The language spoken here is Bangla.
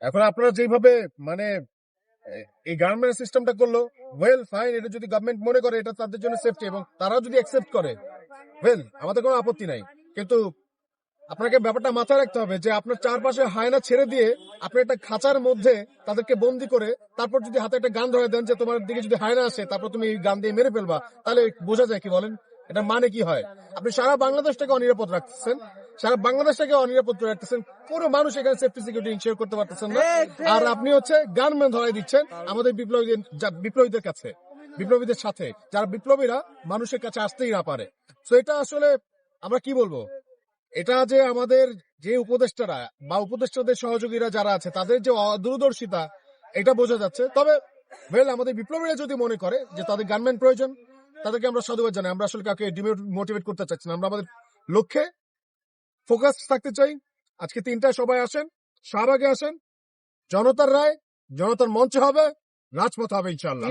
এখন আপনারা যেভাবে মানে এই গার্মেন্ট সিস্টেমটা করলো, ওয়েল ফাইন, এটা যদি গভর্নমেন্ট মনে করে এটা তাদের জন্য সেফটি এবং তারাও যদি অ্যাকসেপ্ট করে, ওয়েল আমাদের কোনো আপত্তি নাই। কিন্তু আপনাকে ব্যাপারটা মাথায় রাখতে হবে যে আপনার চারপাশে হায়না ছেড়ে দিয়ে আপনি একটা খাঁচার মধ্যে তাদেরকে বন্দি করে তারপর যদি হাতে একটা গান ধরে দেন যে তোমার দিকে যদি হায়না আসে তারপর তুমি গান দিয়ে মেরে ফেলবা, তাহলে বোঝা যায় কি বলেন? এটা মানে কি হয়? আপনি সারা বাংলাদেশটাকে অনিরাপদ রাখতেছেন, সারা বাংলাদেশটাকে অনিরাপদ রাখতেছেন, পুরো মানুষ এখানে সেফটি সিকিউরিটি ইনশিওর করতে পারতেছেন না, আর আপনি হচ্ছে গানম্যান ধরাই দিচ্ছেন আমাদের বিপ্লবীদের কাছে, বিপ্লবীদের সাথে, যারা বিপ্লবীরা মানুষের কাছে আসতেই না পারে। তো এটা আসলে আমরা কি বলবো, এটা যে আমাদের যে উপদেষ্টারা বা উপদেষ্টাদের সহযোগীরা যারা আছে তাদের যে দূরদর্শিতা, এটা বোঝা যাচ্ছে। তবে ওয়েল আমাদের বিপ্লবীরা যদি মনে করে যে তাদের গানম্যান প্রয়োজন, তাদেরকে আমরা সাধুবাদ জানাই। আমরা আসলে কাউকে ডিমোটিভেট করতে চাচ্ছি না, আমরা আমাদের লক্ষ্যে ফোকাস থাকতে চাই। আজকে 3টায় সবাই আসেন, শাহবাগে আসেন, জনতার রায় জনতার মঞ্চে হবে, রাজপথ হবে ইনশাআল্লাহ।